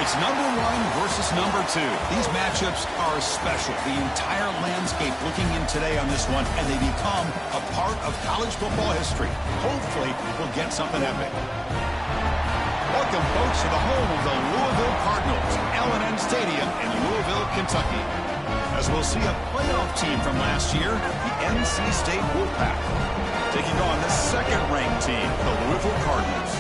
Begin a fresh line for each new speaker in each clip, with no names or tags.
It's number one versus number two. These matchups are special. The entire landscape looking in today on this one, and they become a part of college football history. Hopefully, we'll get something epic. Welcome, folks, to the home of the Louisville Cardinals, L&N Stadium in Louisville, Kentucky. As we'll see a playoff team from last year, the NC State Wolfpack, taking on the second-ranked team, the Louisville Cardinals.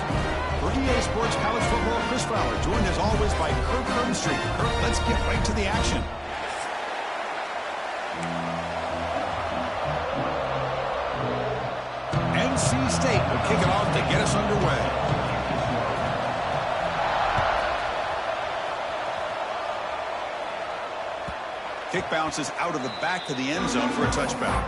For EA Sports College Football, Chris Fowler, joined as always by Kirk Herbstreit. Kirk, let's get right to the action. NC State will kick it off to get us underway. Kick bounces out of the back of the end zone for a touchback.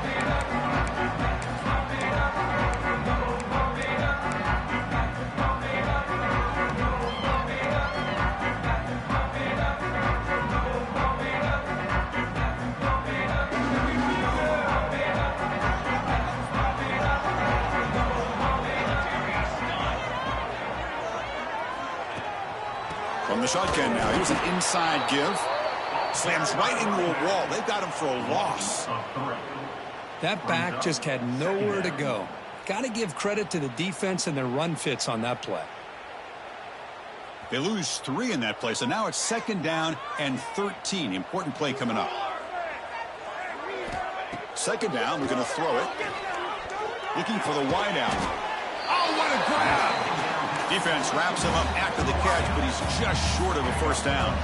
From the shotgun now, here's an inside give. Slams right into a wall. They've got him for a loss.
That back just had nowhere to go. Got to give credit to the defense and their run fits on that play.
They lose 3 in that play, so now it's 2nd down and 13. Important play coming up. 2nd down, we're going to throw it. Looking for the wide out. Oh, what a grab! Defense wraps him up after the catch, but he's just short of a first down.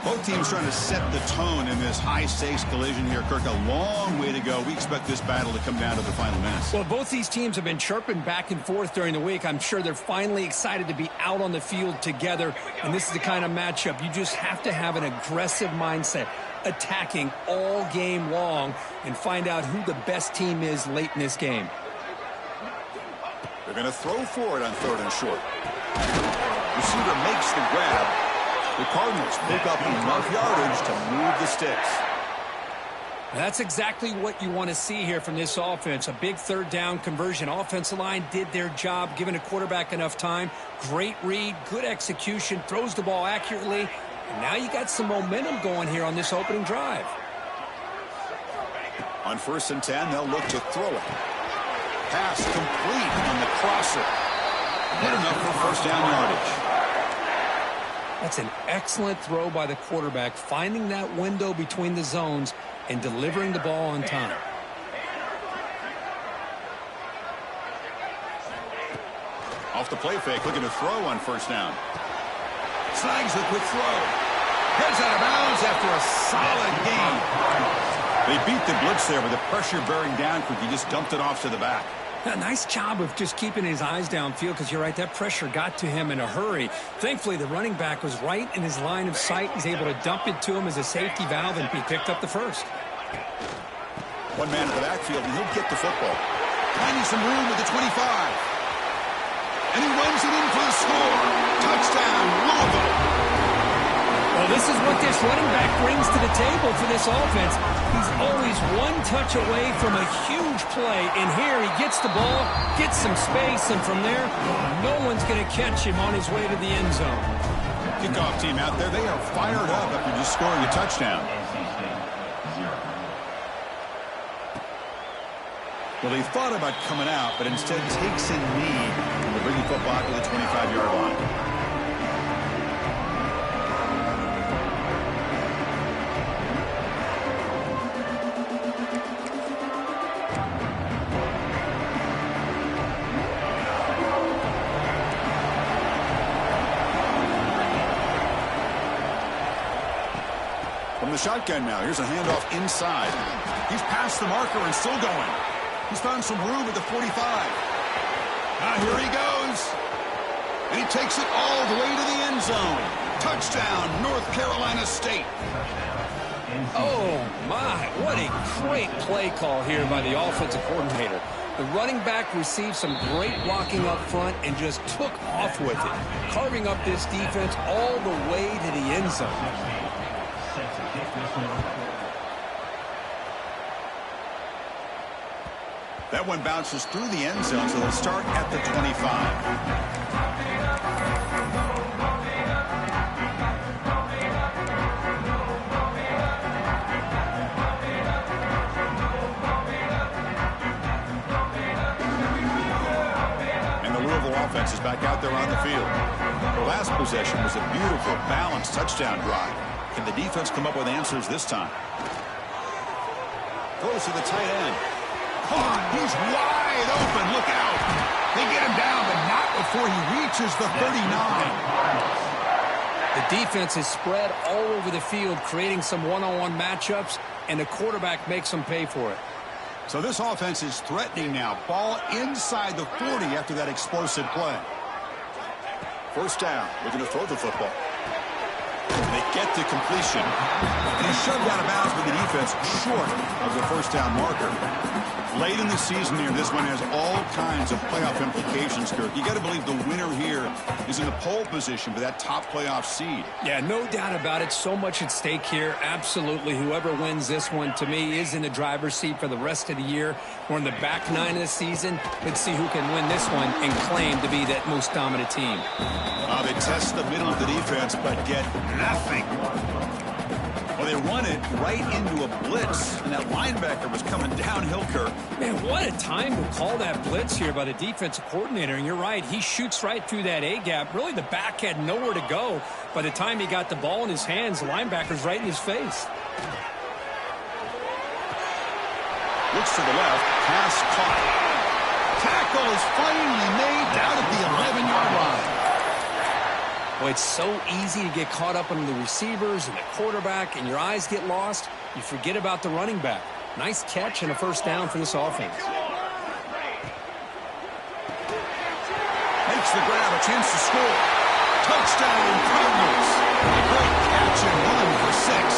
Both teams trying to set the tone in this high-stakes collision here, Kirk. A long way to go. We expect this battle to come down to the final minutes.
Well, both these teams have been chirping back and forth during the week. I'm sure they're finally excited to be out on the field together, and this is the kind of matchup you just have to have an aggressive mindset, attacking all game long, and find out who the best team is late in this game.
They're going to throw for it on 3rd and short. Receiver makes the grab. The Cardinals pick up enough yardage to move the sticks.
That's exactly what you want to see here from this offense. A big 3rd down conversion. Offensive line did their job, giving a quarterback enough time. Great read, good execution, throws the ball accurately. And now you got some momentum going here on this opening drive.
On 1st and 10, they'll look to throw it. Pass complete on the crosser. Good enough for 1st down yardage.
That's an excellent throw by the quarterback, finding that window between the zones and delivering the ball on time.
Off the play fake, looking to throw on 1st down. Snags the quick throw. Heads out of bounds after a solid gain. They beat the blitz there with the pressure bearing down quick. He just dumped it off to the back.
A nice job of just keeping his eyes downfield, because you're right, that pressure got to him in a hurry. Thankfully, the running back was right in his line of sight. He's able to dump it to him as a safety valve, and he picked up the first.
One man in the backfield, and he'll get the football. Finding some room with the 25. And he runs it in for the score. Touchdown, Louisville.
Well, this is what this running back brings to the table for this offense. He's always one touch away from a huge play, and here he gets the ball, gets some space, and from there, no one's going to catch him on his way to the end zone.
Kickoff team out there, they are fired up after just scoring a touchdown. Well, they thought about coming out, but instead takes a knee, and they're bringing football to the 25-yard line. From the shotgun now, here's a handoff inside. He's past the marker and still going. He's found some room at the 45. Now here he goes. And he takes it all the way to the end zone. Touchdown, North Carolina State.
Oh, my. What a great play call here by the offensive coordinator. The running back received some great blocking up front and just took off with it, carving up this defense all the way to the end zone.
That one bounces through the end zone, so they'll start at the 25. back out there on the field. The last possession was a beautiful, balanced touchdown drive. Can the defense come up with answers this time? Throws to the tight end. Caught. He's wide open. Look out. They get him down, but not before he reaches the 39.
The defense is spread all over the field, creating some one-on-one matchups, and the quarterback makes them pay for it.
So this offense is threatening now. Ball inside the 40 after that explosive play. First down. Looking to throw the football. They get the completion. And he's shoved out of bounds with the defense short of the first down marker. Late in the season here, this one has all kinds of playoff implications, Kirk. You got to believe the winner here is in the pole position for that top playoff seed.
Yeah, no doubt about it. So much at stake here. Absolutely. Whoever wins this one, to me, is in the driver's seat for the rest of the year. We're in the back nine of the season. Let's see who can win this one and claim to be that most dominant team.
They test the middle of the defense, but get nothing. Well, they run it right into a blitz, and that linebacker was coming downhill, Kirk.
Man, what a time to call that blitz here by the defensive coordinator. And you're right, he shoots right through that A-gap. Really, the back had nowhere to go. By the time he got the ball in his hands, the linebacker's right in his face.
Looks to the left, pass caught. Tackle is finally made down at the 11-yard line.
Well, it's so easy to get caught up on the receivers and the quarterback, and your eyes get lost. You forget about the running back. Nice catch and a first down for this offense.
Makes the grab, a chance to score. Touchdown, Cardinals. A great catch and run for 6.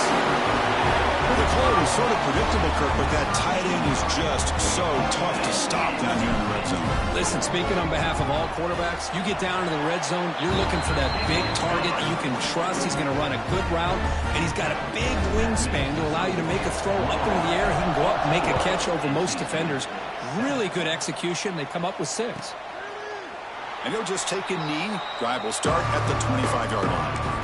Well, the play was sort of predictable, Kirk, but that tight end is just so tough to stop down here in the red zone.
Listen, speaking on behalf of all quarterbacks, you get down to the red zone, you're looking for that big target that you can trust. He's going to run a good route, and he's got a big wingspan to allow you to make a throw up into the air. He can go up and make a catch over most defenders. Really good execution. They come up with 6.
And he'll just take a knee. Drive will start at the 25-yard line.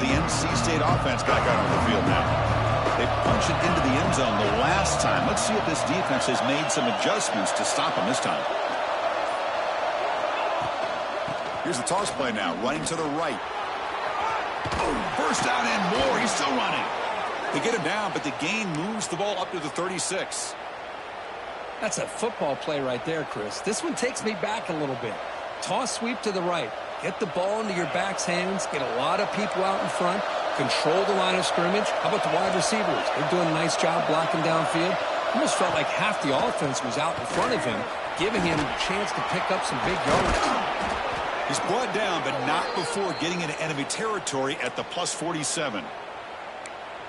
The NC State offense back out on the field now. They punch it into the end zone the last time. Let's see if this defense has made some adjustments to stop them this time. Here's the toss play now, running to the right. Oh, first down and more. He's still running. They get him down, but the gain moves the ball up to the 36.
That's a football play right there, Chris. This one takes me back a little bit. Toss sweep to the right. Get the ball into your back's hands. Get a lot of people out in front. Control the line of scrimmage. How about the wide receivers? They're doing a nice job blocking downfield. Almost felt like half the offense was out in front of him, giving him a chance to pick up some big yards.
He's brought down, but not before getting into enemy territory at the plus 47.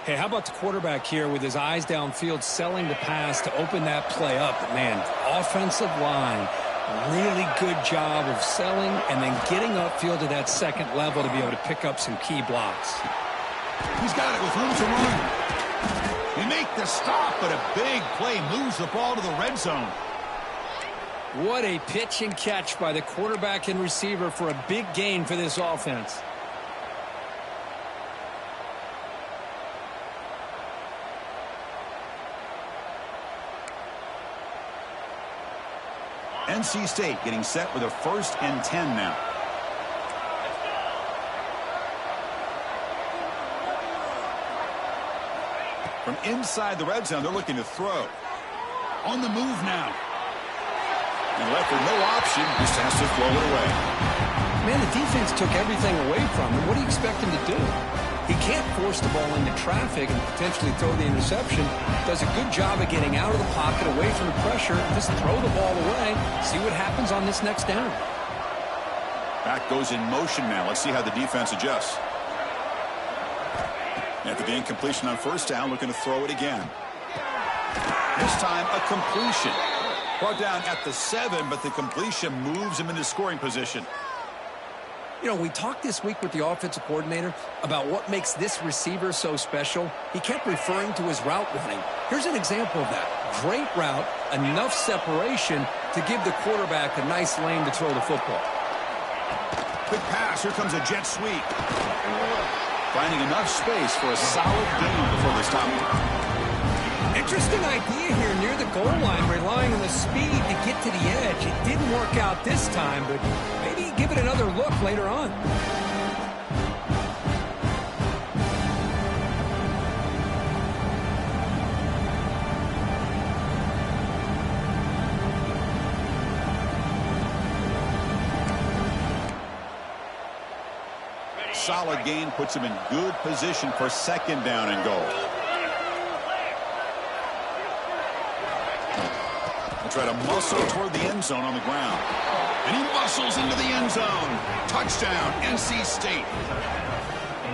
Hey, how about the quarterback here with his eyes downfield, selling the pass to open that play up? But man, offensive line. Really good job of selling and then getting upfield to that second level to be able to pick up some key blocks.
He's got it with room to run. They make the stop, but a big play moves the ball to the red zone.
What a pitch and catch by the quarterback and receiver for a big gain for this offense.
NC State getting set with a 1st and 10 now. From inside the red zone, they're looking to throw. On the move now. And left with no option, just has to throw it away.
Man, the defense took everything away from him. What do you expect him to do? He can't force the ball into traffic and potentially throw the interception. Does a good job of getting out of the pocket, away from the pressure, just throw the ball away, see what happens on this next down.
Back goes in motion now. Let's see how the defense adjusts. After the incompletion on first down, looking to throw it again. This time, a completion. Brought down at the 7, but the completion moves him into scoring position.
You know, we talked this week with the offensive coordinator about what makes this receiver so special. He kept referring to his route running. Here's an example of that. Great route, enough separation to give the quarterback a nice lane to throw the football.
Quick pass. Here comes a jet sweep. Finding enough space for a solid gain before they stop him.
Interesting idea here near the goal line, relying on the speed to get to the edge. It didn't work out this time, but maybe give it another look later on.
Solid gain puts him in good position for second down and goal. They'll try to muscle toward the end zone on the ground. And he muscles into the end zone. Touchdown, NC State.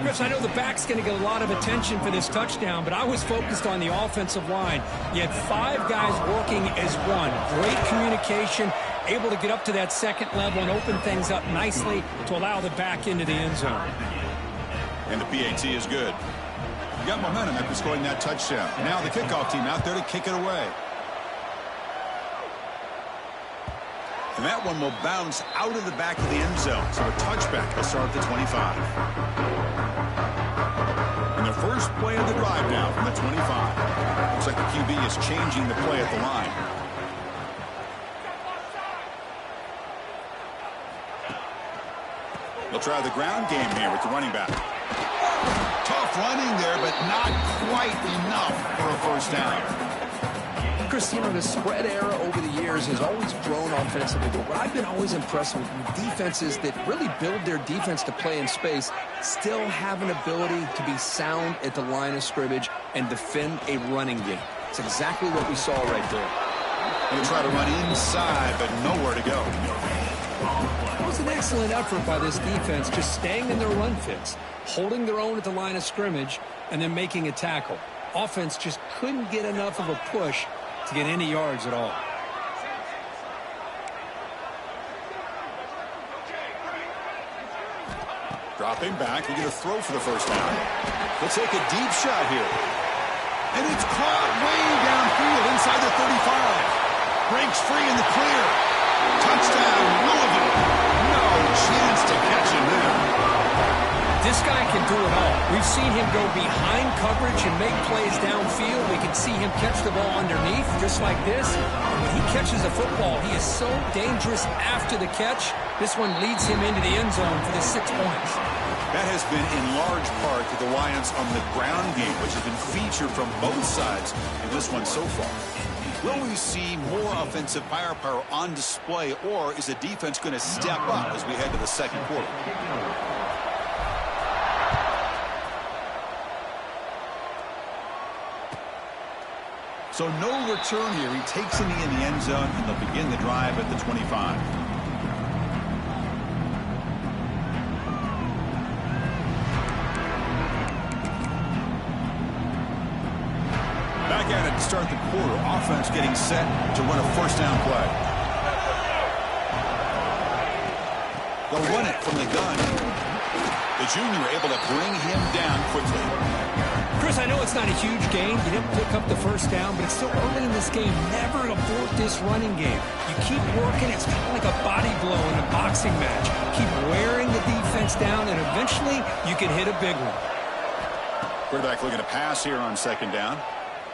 Chris, I know the back's going to get a lot of attention for this touchdown, but I was focused on the offensive line. You had 5 guys working as one. Great communication, able to get up to that second level and open things up nicely to allow the back into the end zone.
And the PAT is good. You got momentum after scoring that touchdown. Now the kickoff team out there to kick it away. And that one will bounce out of the back of the end zone. So a touchback will start at the 25. And the first play of the drive now from the 25. Looks like the QB is changing the play at the line. They'll try the ground game here with the running back. Tough running there, but not quite enough for a first down.
Chris, you know, the spread era over the years has always grown offensively, but what I've been always impressed with defenses that really build their defense to play in space still have an ability to be sound at the line of scrimmage and defend a running game. It's exactly what we saw right there.
They'll try to run inside, but nowhere to go.
It was an excellent effort by this defense, just staying in their run fits, holding their own at the line of scrimmage, and then making a tackle. Offense just couldn't get enough of a push to get any yards at all.
Dropping back, we get a throw for the first down. We'll take a deep shot here. And it's caught way downfield inside the 35. Breaks free in the clear. Touchdown, Louisville. No chance to catch him there.
This guy can do it all. We've seen him go behind coverage and make plays downfield. We can see him catch the ball underneath, just like this. When he catches a football, he is so dangerous after the catch. This one leads him into the end zone for the 6 points.
That has been in large part to the reliance on the ground game, which has been featured from both sides in this one so far. Will we see more offensive firepower on display, or is the defense going to step up as we head to the second quarter? So no return here. He takes a knee in the end zone, and they'll begin the drive at the 25. Back at it to start the quarter. Offense getting set to run a first down play. They'll run it from the gun. The junior able to bring him down quickly.
Chris, I know it's not a huge gain. You didn't pick up the first down, but it's still early in this game. Never abort this running game. You keep working. It's kind of like a body blow in a boxing match. Keep wearing the defense down, and eventually you can hit a big one.
Quarterback looking to pass here on second down.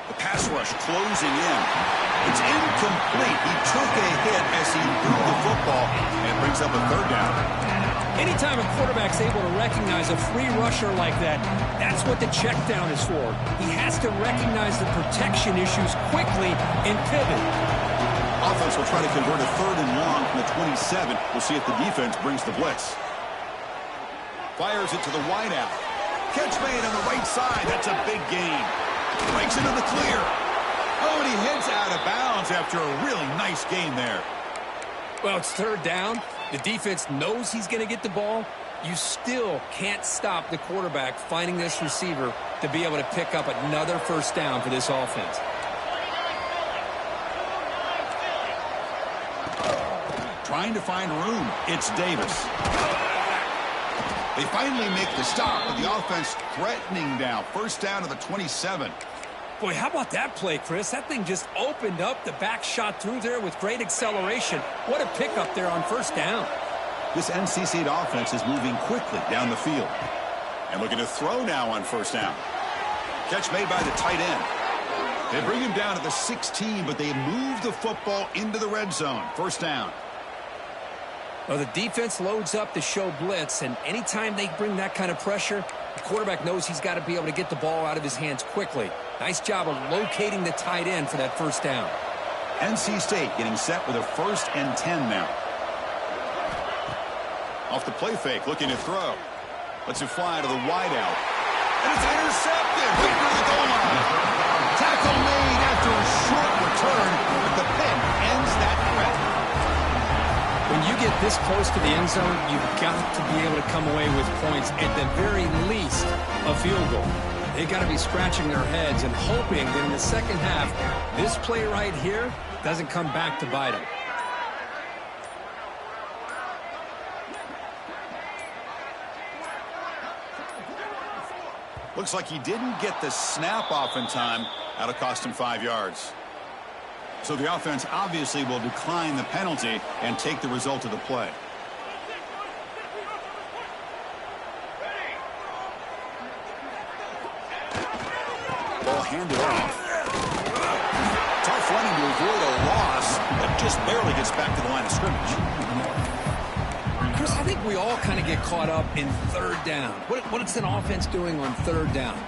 The pass rush closing in. It's incomplete. He took a hit as he threw the football and brings up a third down.
Anytime a quarterback's able to recognize a free rusher like that, that's what the check down is for. He has to recognize the protection issues quickly and pivot.
Offense will try to convert a third and long from the 27. We'll see if the defense brings the blitz. Fires it to the wideout. Catch made on the right side. That's a big gain. Breaks into the clear. Oh, and he heads out of bounds after a really nice gain there.
Well, it's third down. The defense knows he's going to get the ball. You still can't stop the quarterback finding this receiver to be able to pick up another first down for this offense.
Trying to find room. It's Davis. They finally make the stop, but the offense threatening now. First down to the 27.
Boy, how about that play, Chris? That thing just opened up. The back shot through there with great acceleration. What a pickup there on first down.
This NC State offense is moving quickly down the field. And looking to throw now on first down. Catch made by the tight end. They bring him down to the 16, but they move the football into the red zone. First down.
Well, the defense loads up to show blitz, and anytime they bring that kind of pressure, the quarterback knows he's got to be able to get the ball out of his hands quickly. Nice job of locating the tight end for that first down.
NC State getting set with a 1st and 10 now. Off the play fake, looking to throw. Lets it fly to the wideout. And it's intercepted. Right through the goal line. Tackle made after a short return, but the pick ends that threat.
When you get this close to the end zone, you've got to be able to come away with points, at the very least, a field goal. They've got to be scratching their heads and hoping that in the second half, this play right here doesn't come back to bite them.
Looks like he didn't get the snap off in time. That'll cost him 5 yards. So the offense obviously will decline the penalty and take the result of the play. Ball handed off. Tough running to avoid a loss, but just barely gets back to the line of scrimmage.
Chris, I think we all kind of get caught up in third down. What is an offense doing on third down?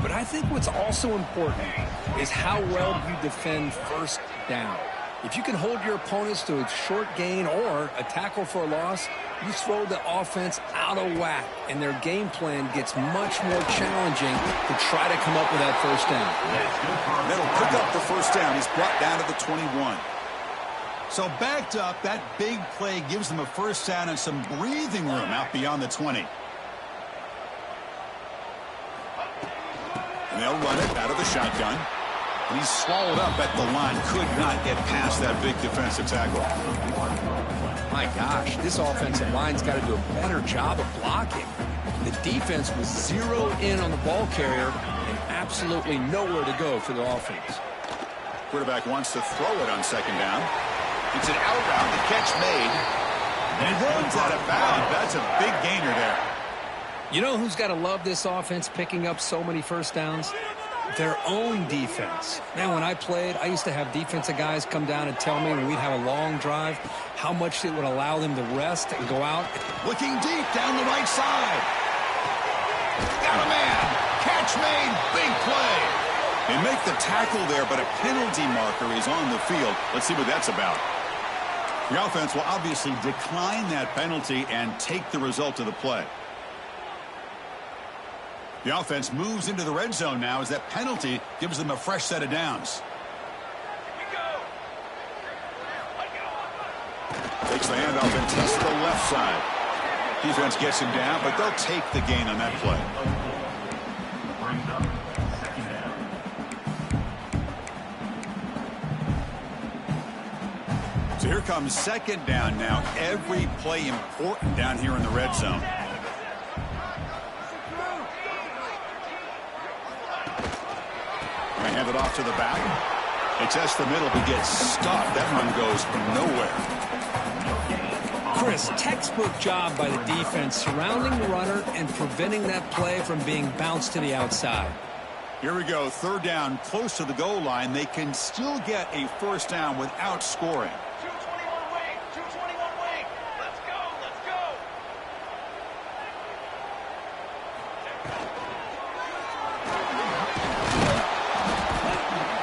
But I think what's also important is how well you defend first down. If you can hold your opponents to a short gain or a tackle for a loss, you throw the offense out of whack, and their game plan gets much more challenging to try to come up with that first down.
That'll pick up the first down. He's brought down to the 21. So backed up, that big play gives them a first down and some breathing room out beyond the 20. And they'll run it out of the shotgun. And he's swallowed up at the line. Could not get past that big defensive tackle.
My gosh, this offensive line's got to do a better job of blocking. The defense was zeroed in on the ball carrier and absolutely nowhere to go for the offense.
Quarterback wants to throw it on second down. It's an out route. The catch made. And it runs out of bounds. That's a big gainer there.
You know who's got to love this offense picking up so many first downs? Their own defense. Man, when I played, I used to have defensive guys come down and tell me when we'd have a long drive how much it would allow them to rest and go out.
Looking deep down the right side. Got a man. Catch made. Big play. They make the tackle there, but a penalty marker is on the field. Let's see what that's about. The offense will obviously decline that penalty and take the result of the play. The offense moves into the red zone now as that penalty gives them a fresh set of downs. Takes the handoff and tests the left side. Defense gets him down, but they'll take the gain on that play. So here comes second down now. Every play important down here in the red zone. Hand it off to the back. They test the middle, but gets stuffed. That run goes nowhere.
Chris, textbook job by the defense surrounding the runner and preventing that play from being bounced to the outside.
Here we go. Third down, close to the goal line. They can still get a first down without scoring.
221 wing. 221 wing. Let's go. Let's go.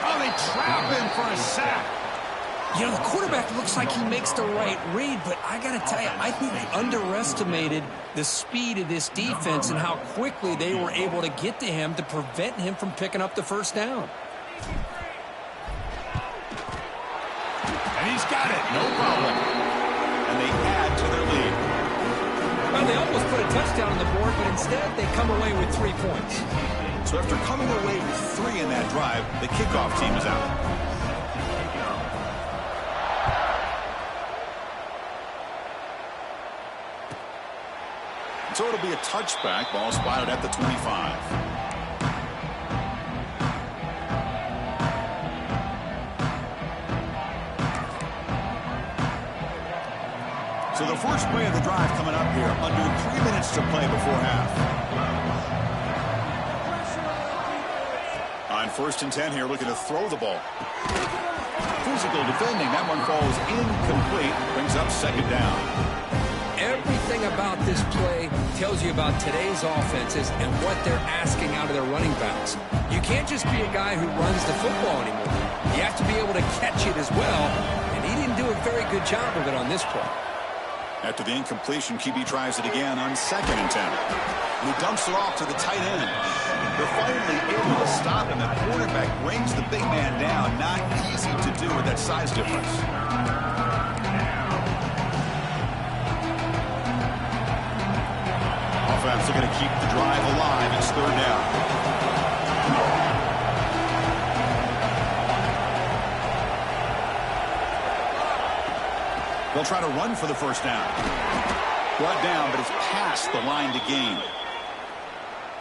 Oh, they trap him for a sack.
You know, the quarterback looks like he makes the right read, but I got to tell you, I think they underestimated the speed of this defense and how quickly they were able to get to him to prevent him from picking up the first down.
And he's got it. No problem. And they add to their lead.
Well, they almost put a touchdown on the board, but instead they come away with 3 points.
So after coming away with 3 in that drive, the kickoff team is out. So it'll be a touchback. Ball spotted at the 25. So the first play of the drive coming up here, under 3 minutes to play before half. On 1st and 10 here, looking to throw the ball. Physical defending. That one falls incomplete. Brings up 2nd down.
Everything about this play tells you about today's offenses and what they're asking out of their running backs. You can't just be a guy who runs the football anymore. You have to be able to catch it as well, and he didn't do a very good job of it on this play.
After the incompletion, QB tries it again on 2nd and 10. And he dumps it off to the tight end. They're finally able to stop him. The quarterback brings the big man down. Not easy to do with that size difference. Offense looking to keep the drive alive. It's 3rd down. They'll try to run for the 1st down. Brought down, but it's past the line to gain.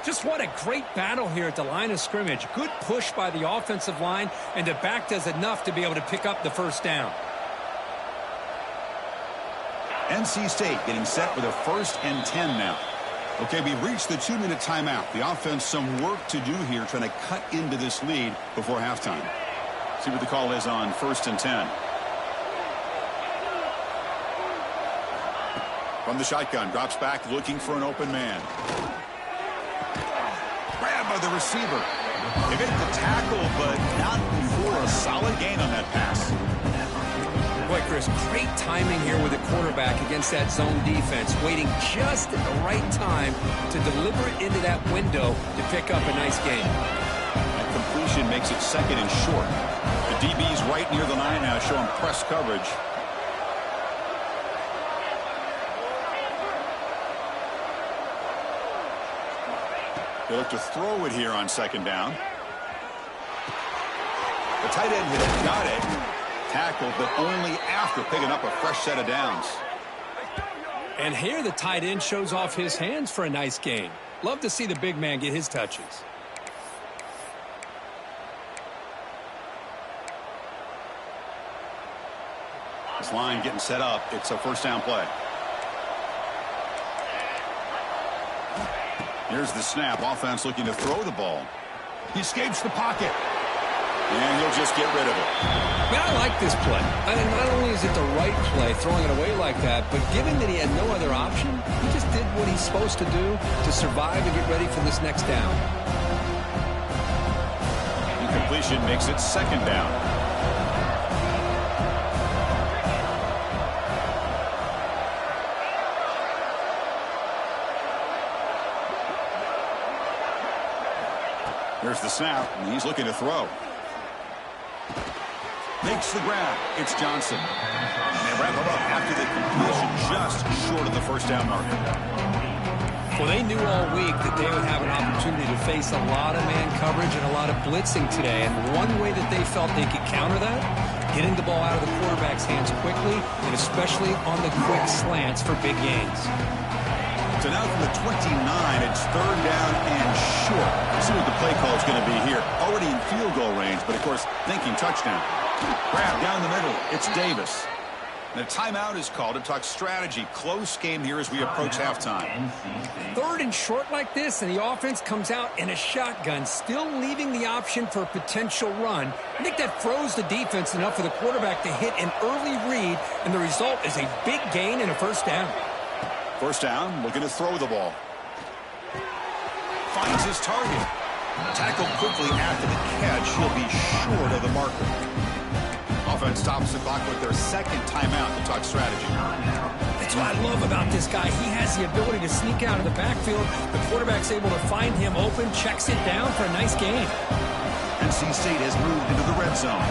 Just what a great battle here at the line of scrimmage. Good push by the offensive line, and the back does enough to be able to pick up the 1st down.
NC State getting set with a 1st and 10 now. Okay, we reached the 2-minute timeout. The offense some work to do here, trying to cut into this lead before halftime. See what the call is on 1st and 10. From the shotgun, drops back, looking for an open man. Grabbed by the receiver. They made the tackle, but not before a solid gain on that pass.
Boy, Chris, great timing here with the quarterback against that zone defense, waiting just at the right time to deliver it into that window to pick up a nice gain.
That completion makes it 2nd and short. The DB's right near the line now, showing press coverage. They look to throw it here on 2nd down. The tight end had got it. Tackled, but only after picking up a fresh set of downs.
And here the tight end shows off his hands for a nice gain. Love to see the big man get his touches.
This line getting set up. It's a 1st down play. Here's the snap. Offense looking to throw the ball. He escapes the pocket. And he'll just get rid of it.
Man, I like this play. And not only is it the right play, throwing it away like that, but given that he had no other option, he just did what he's supposed to do to survive and get ready for this next down.
Incompletion makes it 2nd down. Here's the snap, and he's looking to throw. Makes the grab. It's Johnson. And they wrap him up after the completion, just short of the 1st down marker.
Well, they knew all week that they would have an opportunity to face a lot of man coverage and a lot of blitzing today. And one way that they felt they could counter that, getting the ball out of the quarterback's hands quickly, and especially on the quick slants for big gains.
So now from the 29, it's 3rd down and short. Let's see what the play call is going to be here. Already in field goal range, but of course, thinking touchdown. Grab down the middle. It's Davis. The timeout is called to talk strategy. Close game here as we approach halftime.
3rd and short like this, and the offense comes out in a shotgun, still leaving the option for a potential run. I think that froze the defense enough for the quarterback to hit an early read, and the result is a big gain and a 1st down.
1st down, looking to throw the ball. Finds his target. Tackled quickly after the catch. He'll be short of the marker. Offense stops the clock with their 2nd timeout to talk strategy.
That's what I love about this guy. He has the ability to sneak out of the backfield. The quarterback's able to find him open, checks it down for a nice gain.
NC State has moved into the red zone.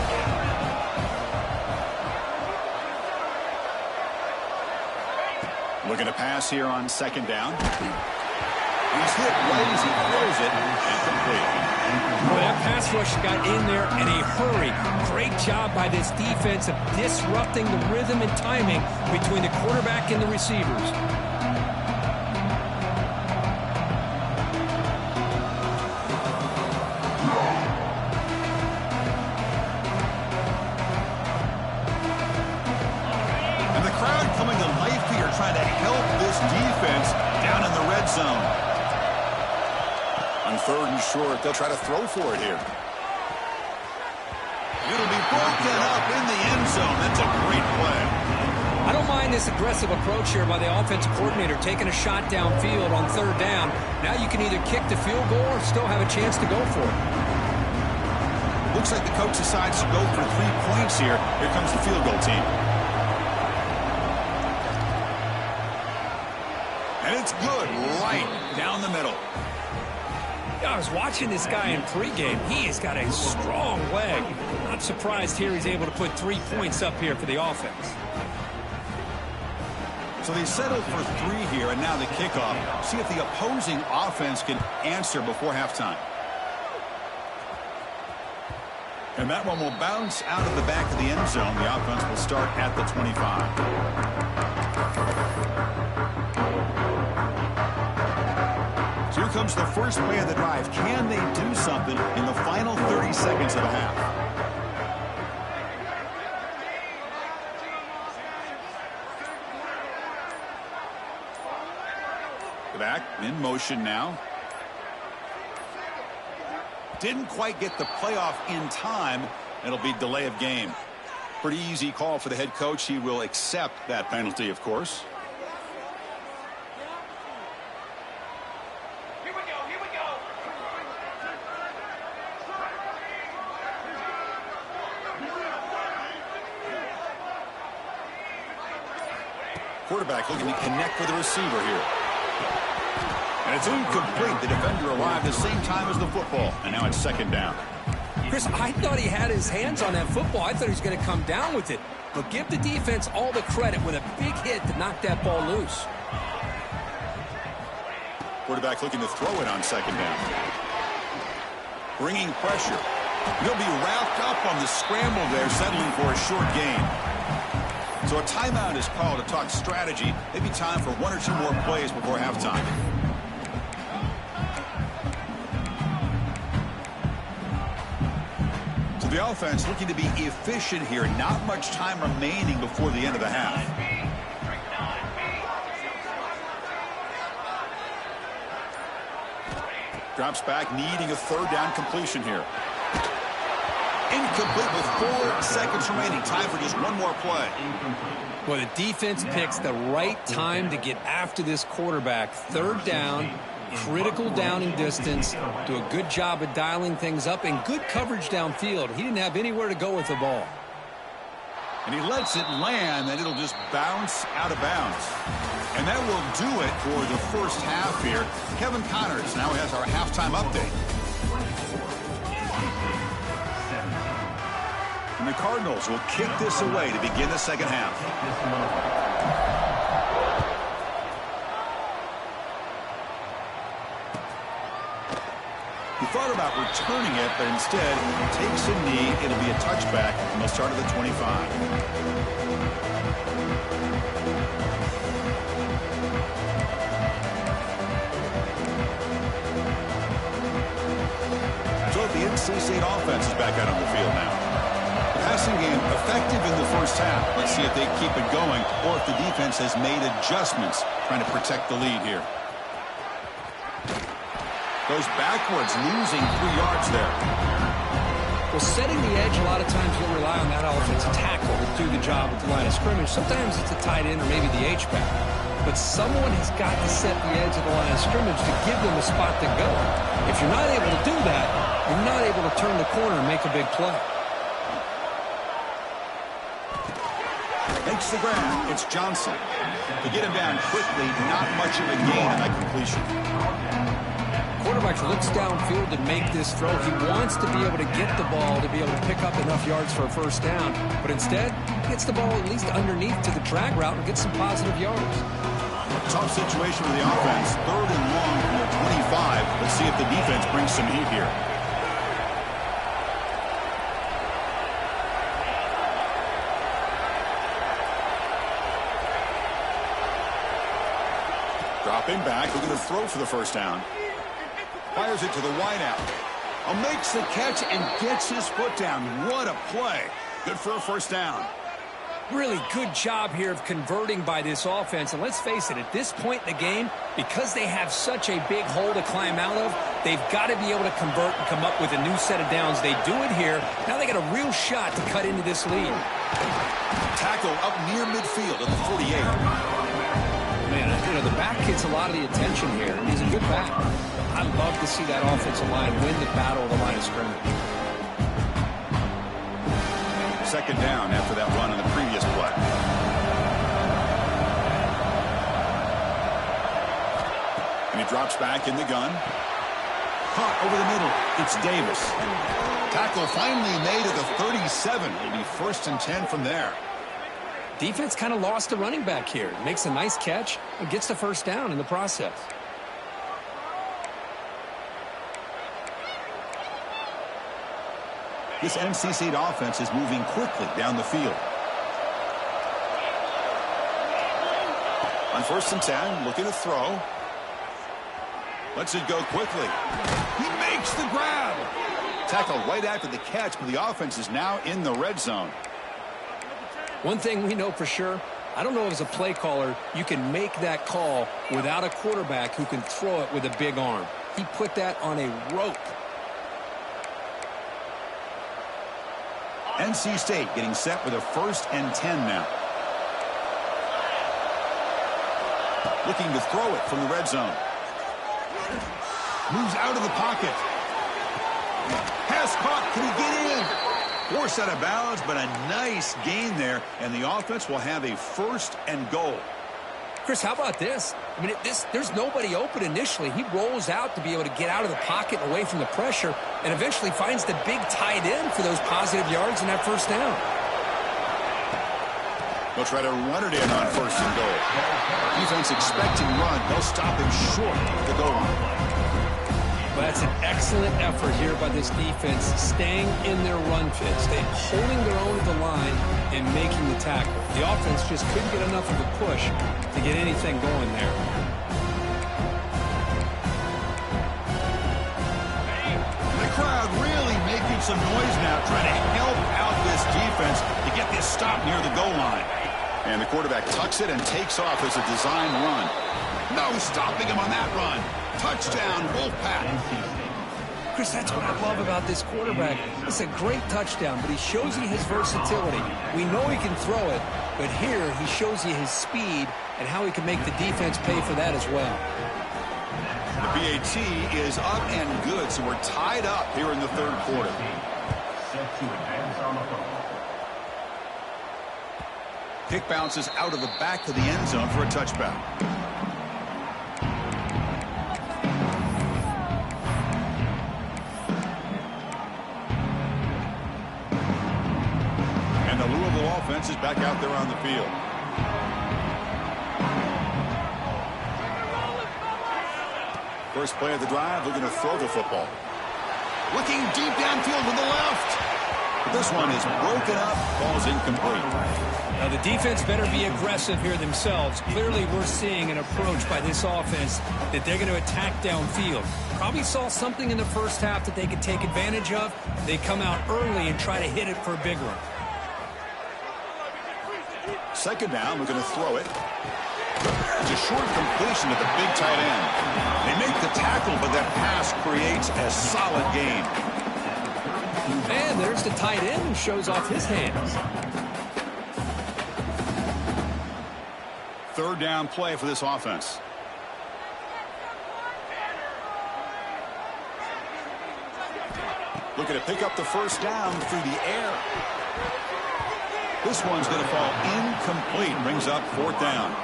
Looking to pass here on 2nd down. He's hit right as he throws it, and complete.
Well, that pass rush got in there in a hurry. Great job by this defense of disrupting the rhythm and timing between the quarterback and the receivers. And the crowd coming to life here
On 3rd and short, they'll try to throw for it here. It'll be broken up in the end zone. That's a great play.
I don't mind this aggressive approach here by the offensive coordinator, taking a shot downfield on 3rd down. Now you can either kick the field goal or still have a chance to go for it.
Looks like the coach decides to go for 3 points here. Here comes the field goal team. And it's good, right down the middle.
I was watching this guy in pregame. He has got a strong leg. Not surprised here he's able to put 3 points up here for the offense.
So they settled for 3 here, and now the kickoff. See if the opposing offense can answer before halftime. And that one will bounce out of the back of the end zone. The offense will start at the 25. So here comes the first play of the drive. Can they do something in the final 30 seconds of the half? Back in motion now. Didn't quite get the playoff in time. It'll be delay of game. Pretty easy call for the head coach. He will accept that penalty, of course.
Here we go, here we go.
Quarterback looking to connect with the receiver here. And it's incomplete. The defender arrived at the same time as the football. And now it's 2nd down.
Chris, I thought he had his hands on that football. I thought he was going to come down with it. But give the defense all the credit with a big hit to knock that ball loose.
Quarterback looking to throw it on 2nd down. Bringing pressure. He'll be wrapped up on the scramble there, settling for a short gain. So a timeout is called to talk strategy. Maybe time for 1 or 2 more plays before halftime. So the offense looking to be efficient here. Not much time remaining before the end of the half. Drops back, needing a 3rd down completion here. Incomplete with 4 seconds remaining. Time for just 1 more play.
Well, the defense picks the right time to get after this quarterback. 3rd down, critical downing distance. Do a good job of dialing things up and good coverage downfield. He didn't have anywhere to go with the ball.
And he lets it land, and it'll just bounce out of bounds. And that will do it for the first half here. Kevin Connors now has our halftime update. And the Cardinals will kick this away to begin the second half. He thought about returning it, but instead takes a knee. It'll be a touchback, and they'll start at the 25. So the NC State offense is back out on the field now. Passing game effective in the first half. Let's see if they keep it going or if the defense has made adjustments trying to protect the lead here. Goes backwards, losing 3 yards there.
Well, setting the edge, a lot of times you'll rely on that offensive tackle to do the job at the line of scrimmage. Sometimes it's a tight end or maybe the H-back. But someone has got to set the edge of the line of scrimmage to give them a spot to go. If you're not able to do that, you're not able to turn the corner and make a big play.
Makes the grab. It's Johnson. To get him down quickly, not much of a gain on that completion.
Quarterback looks downfield to make this throw. He wants to be able to get the ball to be able to pick up enough yards for a first down. But instead, he gets the ball at least underneath to the drag route and gets some positive yards.
Tough situation for the offense. 3rd and long from the 25. Let's see if the defense brings some heat here. Dropping back, looking to throw for the first down. Fires it to the wideout. Makes the catch and gets his foot down. What a play. Good for a first down.
Really good job here of converting by this offense. And let's face it, at this point in the game, because they have such a big hole to climb out of, They've got to be able to convert and come up with a new set of downs. They do it here. Now they got a real shot to cut into this lead.
Tackle up near midfield at the 48.
Man, you know, the back gets a lot of the attention here. He's a good back. I'd love to see that offensive line win the battle of the line of scrimmage.
Second down after that run in the previous play. And he drops back in the gun. Caught over the middle. It's Davis. Tackle finally made at the 37. It'll be 1st and 10 from there.
Defense kind of lost the running back here. Makes a nice catch and gets the first down in the process.
This NC State offense is moving quickly down the field. On 1st and 10, looking to throw. Lets it go quickly. He makes the grab. Tackle right after the catch, but the offense is now in the red zone.
One thing we know for sure, I don't know if as a play caller you can make that call without a quarterback who can throw it with a big arm. He put that on a rope.
NC State getting set with a 1st and 10 now. Looking to throw it from the red zone. Moves out of the pocket. Pass caught. Can he get in? Forced out of bounds, but a nice gain there, and the offense will have a 1st and goal.
Chris, how about this? I mean, there's nobody open initially. He rolls out to be able to get out of the pocket and away from the pressure, and eventually finds the big tight end for those positive yards in that 1st down.
They'll try to run it in on 1st and goal. Defense expecting run. They'll stop him short of the goal line.
Well, that's an excellent effort here by this defense, staying in their run fit, staying holding their own at the line and making the tackle. The offense just couldn't get enough of a push to get anything going there.
The crowd really making some noise now, trying to help out this defense to get this stop near the goal line. And the quarterback tucks it and takes off as a design run. No stopping him on that run. Touchdown, Wolfpack.
Chris, that's what I love about this quarterback. It's a great touchdown, but he shows you his versatility. We know he can throw it, but here he shows you his speed and how he can make the defense pay for that as well.
The PAT is up and good, so we're tied up here in the 3rd quarter. Kick bounces out of the back of the end zone for a touchback. And the Louisville offense is back out there on the field. First play of the drive, looking to throw the football. Looking deep downfield to the left. But this one is broken up, ball's incomplete.
Now the defense better be aggressive here themselves. Clearly we're seeing an approach by this offense that they're going to attack downfield. Probably saw something in the 1st half that they could take advantage of. They come out early and try to hit it for a big one.
2nd down, we're going to throw it. It's a short completion to the big tight end. They make the tackle, but that pass creates a solid gain.
And there's the tight end who shows off his hands.
3rd down play for this offense. Looking to pick up the 1st down through the air. This one's going to fall incomplete. Brings up 4th down.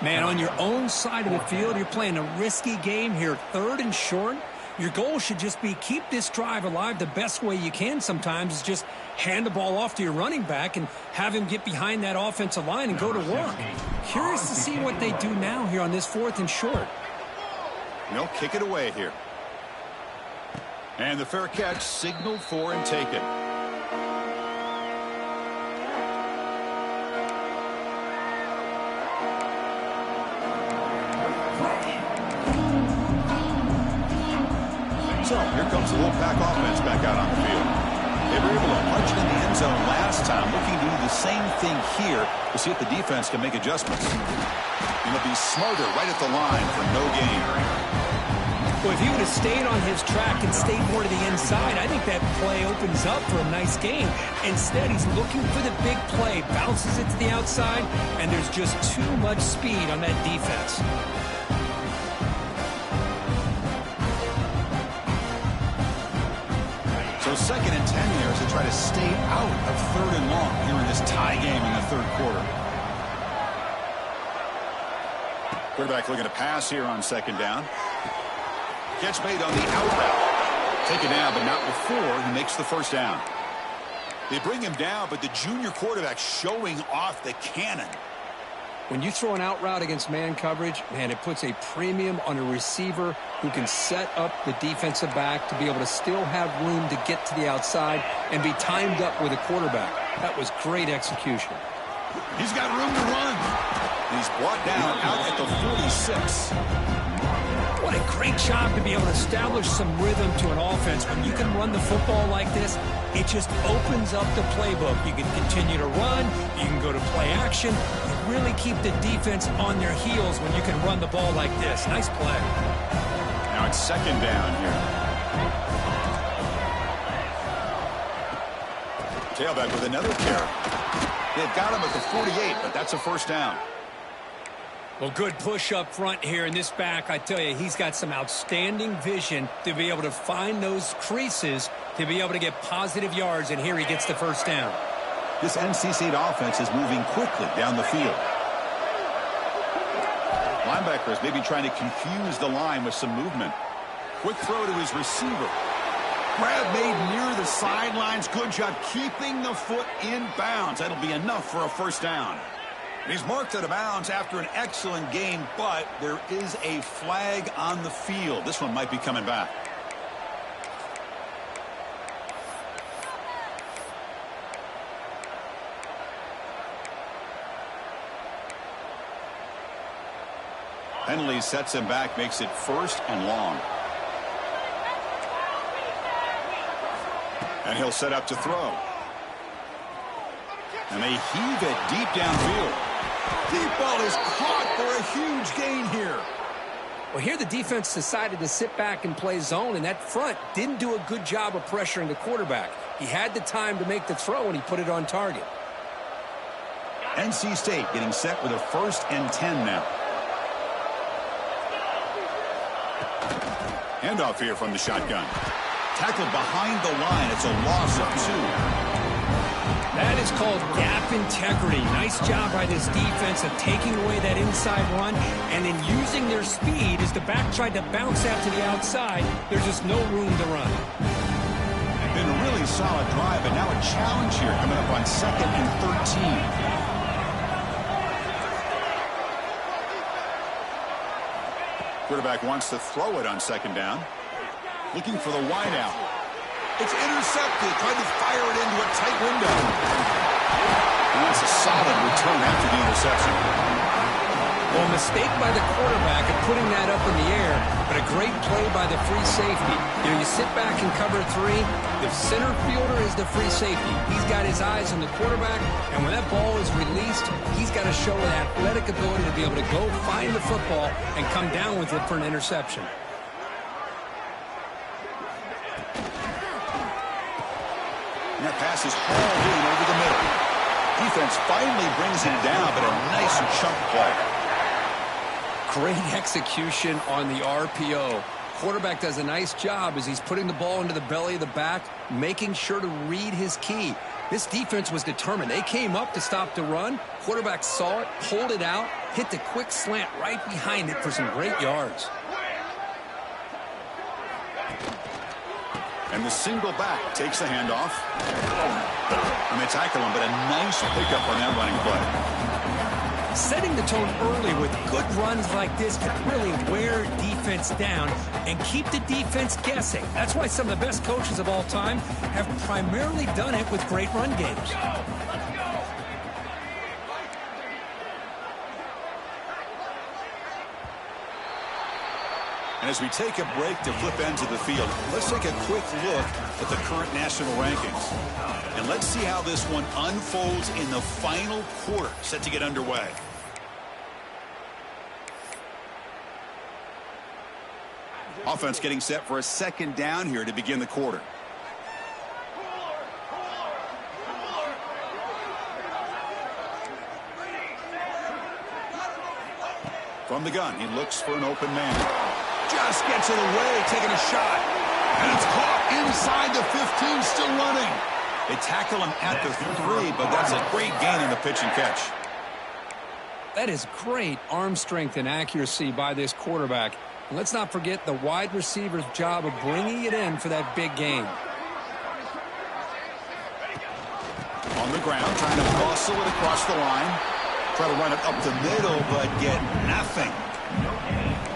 Man, on your own side of the field, you're playing a risky game here. 3rd and short. Your goal should just be keep this drive alive the best way you can sometimes is just hand the ball off to your running back and have him get behind that offensive line and go to work. Curious to see what they do now here on this 4th and short.
They'll kick it away here. And the fair catch signaled for and taken. So here comes the Wolfpack offense back out on the field. They were able to punch it in the end zone last time, looking to do the same thing here to see if the defense can make adjustments. And they'll be smarter right at the line for no gain.
Well, if he would have stayed on his track and stayed more to the inside, I think that play opens up for a nice game. Instead, he's looking for the big play, bounces it to the outside, and there's just too much speed on that defense.
So 2nd and 10 here as they try to stay out of 3rd and long here in this tie game in the 3rd quarter. Quarterback looking to pass here on 2nd down. Catch made on the out route. Take it down, but not before he makes the 1st down. They bring him down, but the junior quarterback showing off the cannon.
When you throw an out route against man coverage, man, it puts a premium on a receiver who can set up the defensive back to be able to still have room to get to the outside and be timed up with a quarterback. That was great execution.
He's got room to run. He's brought down out at the 46.
What a great job to be able to establish some rhythm to an offense. When you can run the football like this, it just opens up the playbook. You can continue to run. You can go to play action. You really keep the defense on their heels when you can run the ball like this. Nice play.
Now it's 2nd down here. Tailback with another carry. They've got him at the 48, but that's a 1st down.
Well, good push up front here in this back. I tell you, he's got some outstanding vision to be able to find those creases to be able to get positive yards, and here he gets the 1st down.
This NC State offense is moving quickly down the field. Linebackers maybe trying to confuse the line with some movement. Quick throw to his receiver. Grab made near the sidelines. Good job keeping the foot in bounds. That'll be enough for a 1st down. He's marked out of bounds after an excellent game, but there is a flag on the field. This one might be coming back. Penalty sets him back, makes it 1st and long. And he'll set up to throw. And they heave it deep downfield. Deep ball is caught for a huge gain here.
Well, here the defense decided to sit back and play zone, and that front didn't do a good job of pressuring the quarterback. He had the time to make the throw, and he put it on target.
NC State getting set with a 1st and 10 now. Handoff here from the shotgun. Tackled behind the line. It's a loss of 2.
That is called gap integrity. Nice job by this defense of taking away that inside run and then using their speed as the back tried to bounce out to the outside. There's just no room to run.
Been a really solid drive, but now a challenge here coming up on 2nd and 13. Quarterback wants to throw it on 2nd down. Looking for the wide out. It's intercepted. Tried to fire it into a tight window. And that's a solid return after the interception.
Well, a mistake by the quarterback of putting that up in the air, but a great play by the free safety. You know, you sit back and cover 3. The center fielder is the free safety. He's got his eyes on the quarterback, and when that ball is released, he's got to show an athletic ability to be able to go find the football and come down with it for an interception.
And that pass is hauled in over the middle. Defense finally brings him down, but a nice chunk play.
Great execution on the RPO. Quarterback does a nice job as he's putting the ball into the belly of the back, making sure to read his key. This defense was determined. They came up to stop the run. Quarterback saw it, pulled it out, hit the quick slant right behind it for some great yards.
And the single back takes the handoff. And they tackle him, but a nice pickup on that running play.
Setting the tone early with good runs like this can really wear defense down and keep the defense guessing. That's why some of the best coaches of all time have primarily done it with great run games.
And as we take a break to flip ends of the field, let's take a quick look at the current national rankings. And let's see how this one unfolds in the final quarter, set to get underway. Offense getting set for a second down here to begin the quarter. From the gun, he looks for an open man. Just gets it away, taking a shot. And it's caught inside the 15, still running. They tackle him at the 3, but that's a great gain in the pitch and catch.
That is great arm strength and accuracy by this quarterback. And let's not forget the wide receiver's job of bringing it in for that big gain.
On the ground, trying to muscle it across the line. Try to run it up the middle, but get nothing.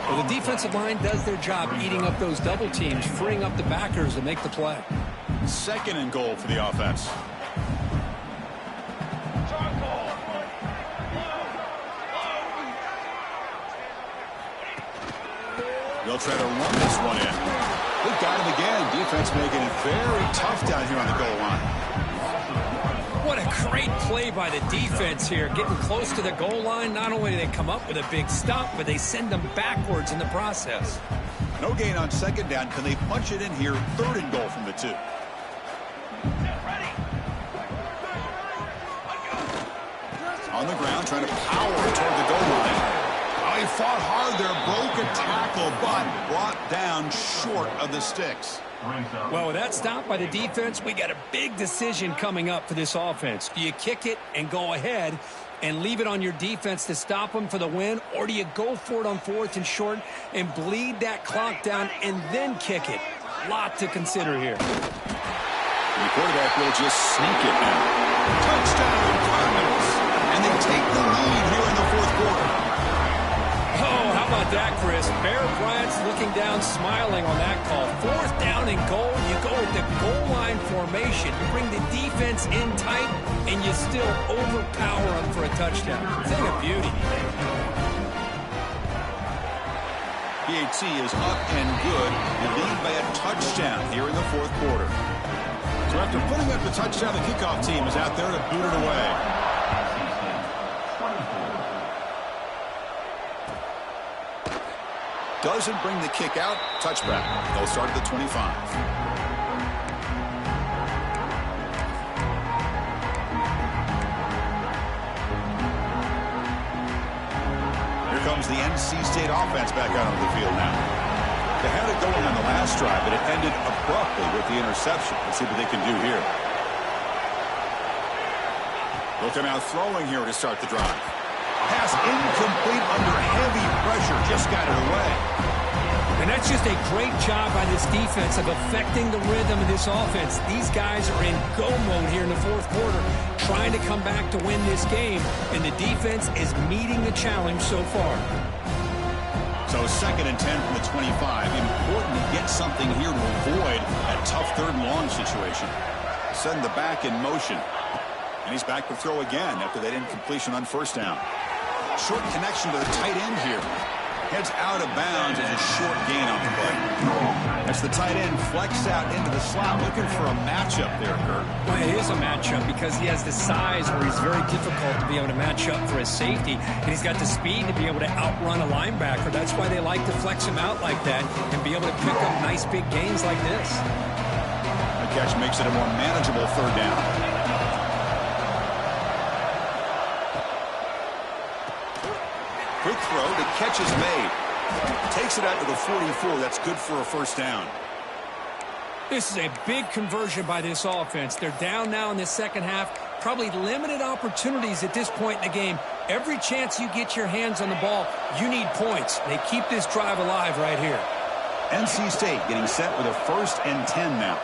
Well, the defensive line does their job eating up those double teams, freeing up the backers to make the play.
Second and goal for the offense. They'll try to run this one in. They got him again. Defense making it very tough down here on the goal line.
What a great play by the defense here. Getting close to the goal line, not only do they come up with a big stop, but they send them backwards in the process.
No gain on second down. Can they punch it in here? Third and goal from the 2. On the ground, trying to power toward the goal line. Oh, he fought hard there, broke a tackle, but brought down short of the sticks.
Well, with that stop by the defense, we got a big decision coming up for this offense. Do you kick it and go ahead and leave it on your defense to stop them for the win, or do you go for it on 4th and short and bleed that clock down and then kick it? Lot to consider here.
The quarterback will just sneak it now. Touchdown, Cardinals. And they take the lead here in the 4th quarter.
Oh, how about that, Chris? Bear Bryant's looking down, smiling on that call. 4th down and goal. You go with the goal line formation. You bring the defense in tight, and you still overpower them for a touchdown. Thing of beauty.
PAT is up and good. You lead by a touchdown here in the 4th quarter. So after putting up the touchdown, the kickoff team is out there to boot it away. Doesn't bring the kick out. Touchback. They'll start at the 25. Here comes the NC State offense back out onto the field now. They had it going on the last drive, but it ended abruptly with the interception. Let's see what they can do here. They'll come out throwing here to start the drive. Pass incomplete under heavy pressure. Just got it away.
And that's just a great job by this defense of affecting the rhythm of this offense. These guys are in go mode here in the 4th quarter, trying to come back to win this game, and the defense is meeting the challenge so far.
So 2nd and 10 from the 25. Important to get something here to avoid that tough 3rd and long situation. Send the back in motion. And he's back to throw again after that incompletion on 1st down. Short connection to the tight end here. Heads out of bounds as a short gain on the play. As the tight end flex out into the slot, looking for a matchup there, Kurt.
Well, it is a matchup because he has the size where he's very difficult to be able to match up for his safety. And he's got the speed to be able to outrun a linebacker. That's why they like to flex him out like that and be able to pick up nice big gains like this.
The catch makes it a more manageable 3rd down. Quick throw, the catch is made. Takes it out to the 44. That's good for a 1st down.
This is a big conversion by this offense. They're down now in the 2nd half. Probably limited opportunities at this point in the game. Every chance you get your hands on the ball, you need points. They keep this drive alive right here.
NC State getting set with a 1st and 10 now.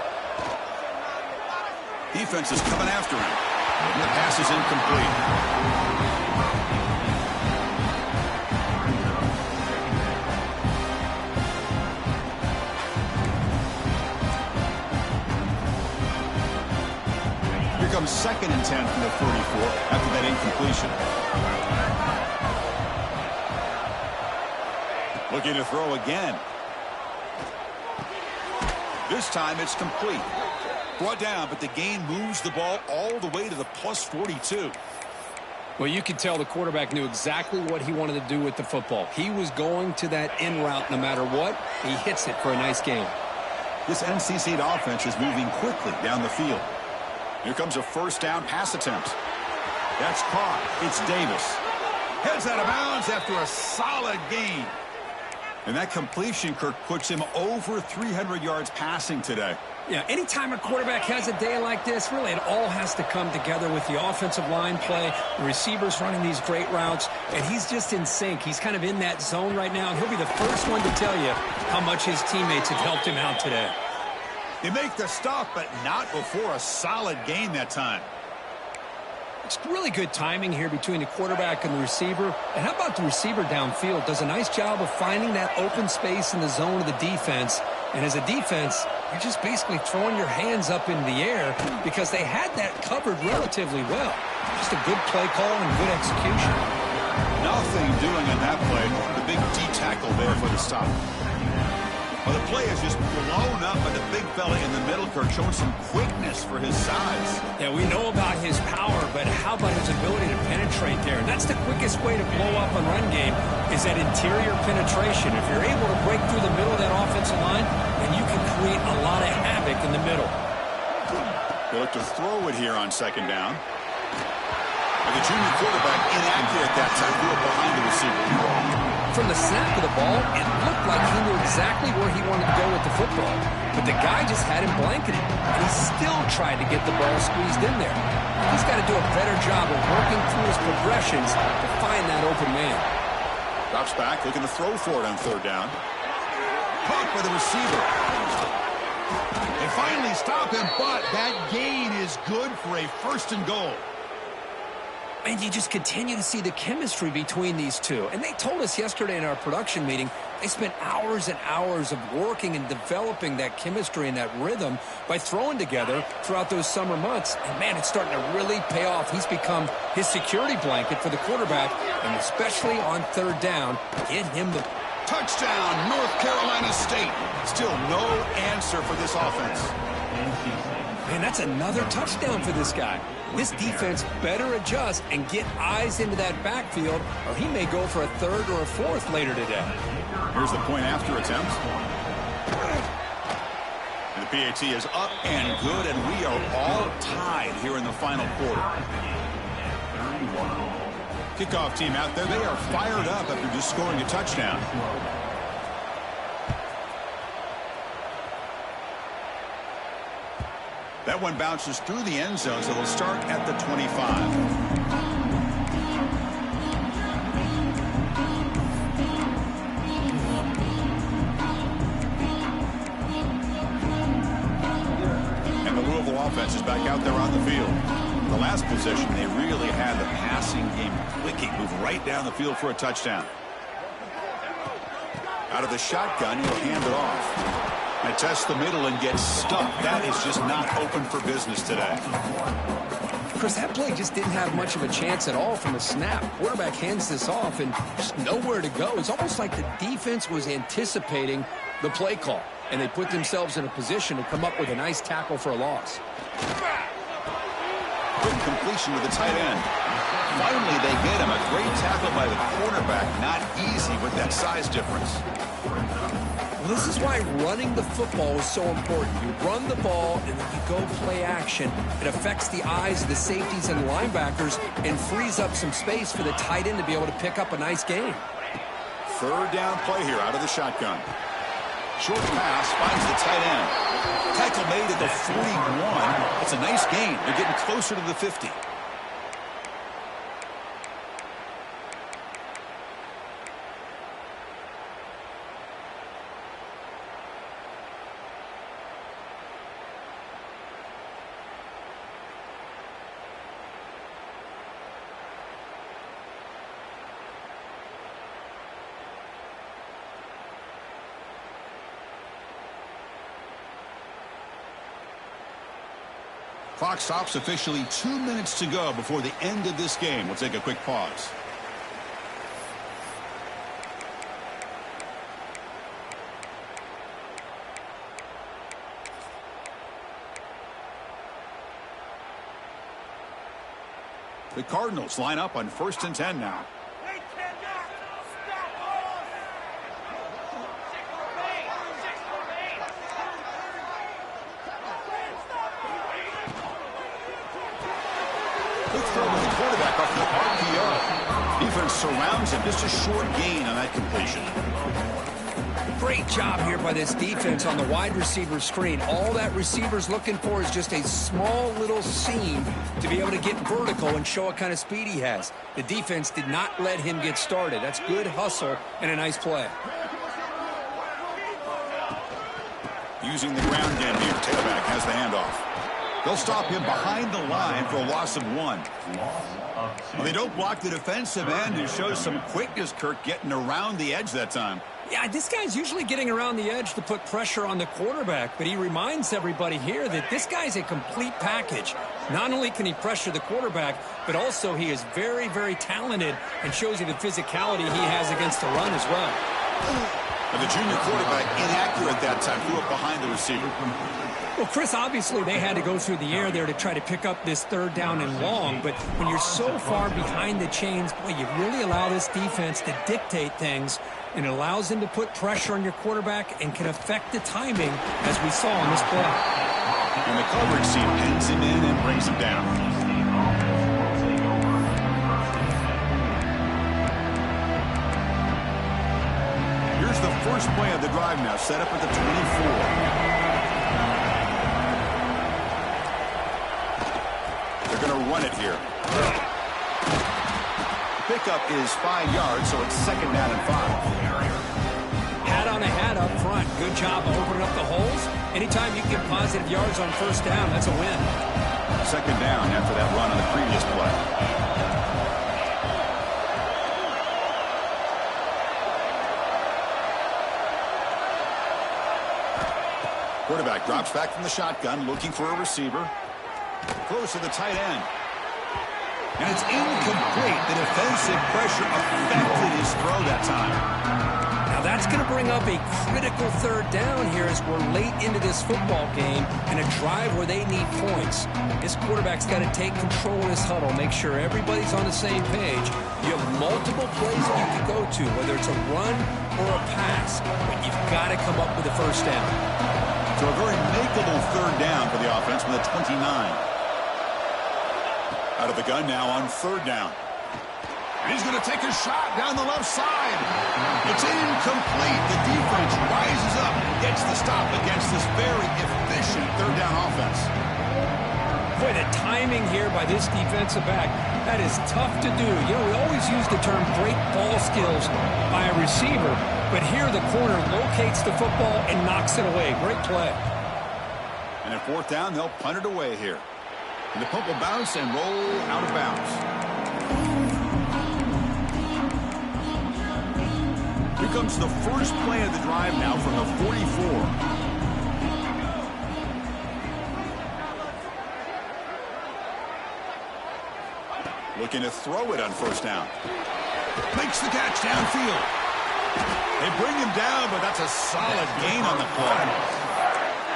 Defense is coming after him. And the pass is incomplete. Comes 2nd and 10 from the 44 after that incompletion. Looking to throw again. This time it's complete. Brought down, but the gain moves the ball all the way to the +42.
Well, you could tell the quarterback knew exactly what he wanted to do with the football. He was going to that in route no matter what. He hits it for a nice gain.
This NC State offense is moving quickly down the field. Here comes a first down pass attempt. That's caught. It's Davis. Heads out of bounds after a solid gain. And that completion, Kirk, puts him over 300 yards passing today.
Yeah, anytime a quarterback has a day like this, really it all has to come together with the offensive line play, the receivers running these great routes, and he's just in sync. He's kind of in that zone right now, and he'll be the first one to tell you how much his teammates have helped him out today.
They make the stop, but not before a solid gain that time.
It's really good timing here between the quarterback and the receiver. And how about the receiver downfield? Does a nice job of finding that open space in the zone of the defense. And as a defense, you're just basically throwing your hands up in the air because they had that covered relatively well. Just a good play call and good execution.
Nothing doing on that play. The big D tackle there for the stop. Well, the play is just blown up by the big fella in the middle, Kirk, showing some quickness for his size.
Yeah, we know about his power, but how about his ability to penetrate there? And that's the quickest way to blow up a run game is that interior penetration. If you're able to break through the middle of that offensive line, then you can create a lot of havoc in the middle.
They look to throw it here on second down. And the junior quarterback inaccurate that time, threw it behind the receiver.
From the snap of the ball, it looked like he knew exactly where he wanted to go with the football. But the guy just had him blanketed, and he still tried to get the ball squeezed in there. He's got to do a better job of working through his progressions to find that open man.
Drops back, looking to throw for it on third down. Caught by the receiver. They finally stop him, but that gain is good for a first and goal.
And you just continue to see the chemistry between these two. And they told us yesterday in our production meeting, they spent hours and hours of working and developing that chemistry and that rhythm by throwing together throughout those summer months. And, man, it's starting to really pay off. He's become his security blanket for the quarterback, and especially on third down, get him the
touchdown, North Carolina State. Still no answer for this offense.
Man, that's another touchdown for this guy. This defense better adjust and get eyes into that backfield, or he may go for a third or a fourth later today.
Here's the point after attempt. And the PAT is up and good, and we are all tied here in the final quarter. Kickoff team out there, they are fired up after just scoring a touchdown. That one bounces through the end zone, so they'll start at the 25. And the Louisville offense is back out there on the field. The last possession, they really had the passing game clicking, move right down the field for a touchdown. Out of the shotgun, he'll hand it off. And test the middle and get stuck. That is just not open for business today.
Chris, that play just didn't have much of a chance at all from the snap. Quarterback hands this off and just nowhere to go. It's almost like the defense was anticipating the play call, and they put themselves in a position to come up with a nice tackle for a loss.
Quick completion to the tight end. Finally, they get him. A great tackle by the quarterback. Not easy with that size difference.
Well, this is why running the football is so important. You run the ball, and then you go play action. It affects the eyes of the safeties and linebackers and frees up some space for the tight end to be able to pick up a nice gain.
Third down play here out of the shotgun. Short pass finds the tight end. Tackle made at the 41. It's a nice gain. They're getting closer to the 50. Clock stops officially 2 minutes to go before the end of this game. We'll take a quick pause. The Cardinals line up on 1st and 10 now. Quick throw with the quarterback off the RPO. Defense surrounds him. Just a short gain on that completion.
Great job here by this defense on the wide receiver screen. All that receiver's looking for is just a small little seam to be able to get vertical and show what kind of speed he has. The defense did not let him get started. That's good hustle and a nice play.
Using the ground game here. Tailback has the handoff. They'll stop him behind the line for a loss of 1. Well, they don't block the defensive end, who shows some quickness, Kirk, getting around the edge that time.
Yeah, this guy's usually getting around the edge to put pressure on the quarterback, but he reminds everybody here that this guy's a complete package. Not only can he pressure the quarterback, but also he is very, very talented and shows you the physicality he has against the run as well.
And the junior quarterback inaccurate that time, threw it behind the receiver.
Well, Chris, obviously they had to go through the air there to try to pick up this 3rd down and long, but when you're so far behind the chains, boy, you really allow this defense to dictate things, and it allows them to put pressure on your quarterback and can affect the timing, as we saw on this play.
And the coverage team pins him in and brings him down. Here's the first play of the drive now, set up at the 24. They're going to run it here. Pickup is 5 yards, so it's 2nd down and 5.
Hat on a hat up front. Good job opening up the holes. Anytime you get positive yards on 1st down, that's a win.
2nd down after that run on the previous play. Quarterback drops back from the shotgun, looking for a receiver. Close to the tight end. And it's incomplete. The defensive pressure affected his throw that time.
Now that's going to bring up a critical 3rd down here as we're late into this football game in a drive where they need points. This quarterback's got to take control of this huddle, make sure everybody's on the same page. You have multiple plays that you can go to, whether it's a run or a pass, but you've got to come up with a 1st down.
So a very makeable 3rd down for the offense with a 29. Out of the gun now on 3rd down. And he's going to take a shot down the left side. It's incomplete. The defense rises up, gets the stop against this very efficient 3rd down offense.
Boy, the timing here by this defensive back, that is tough to do. You know, we always use the term great ball skills by a receiver, but here the corner locates the football and knocks it away. Great play.
And at 4th down, they'll punt it away here. And the punt will bounce and roll out of bounds. Here comes the first play of the drive now from the 44. Looking to throw it on 1st down. Makes the catch downfield. They bring him down, but that's a solid gain on the play.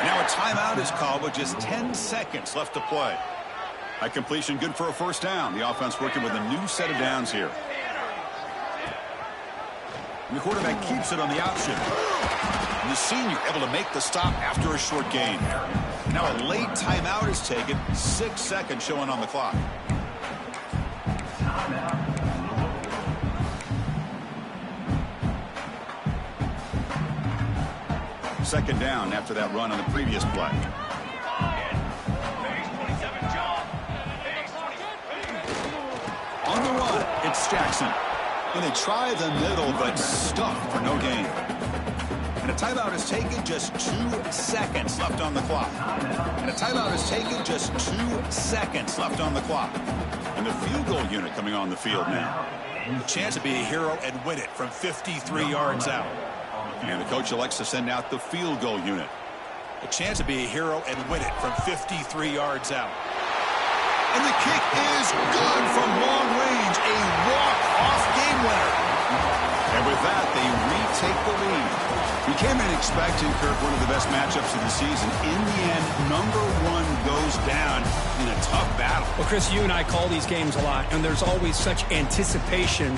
Now a timeout is called with just 10 seconds left to play. That completion good for a 1st down. The offense working with a new set of downs here. And the quarterback keeps it on the option. And the senior able to make the stop after a short gain. Now a late timeout is taken. 6 seconds showing on the clock. Second down after that run on the previous play. On the run, it's Jackson. And they try the middle, but stuffed for no gain. And a timeout is taken, just 2 seconds left on the clock. And a timeout is taken, just 2 seconds left on the clock. And the field goal unit coming on the field now. A chance to be a hero and win it from 53 yards out. And the coach elects to send out the field goal unit. A chance to be a hero and win it from 53 yards out. And the kick is good from long range. A walk-off game winner. And with that, they retake the lead. We came in expecting, Kirk, one of the best matchups of the season. In the end, number one goes down in a tough battle.
Well, Chris, you and I call these games a lot, and there's always such anticipation.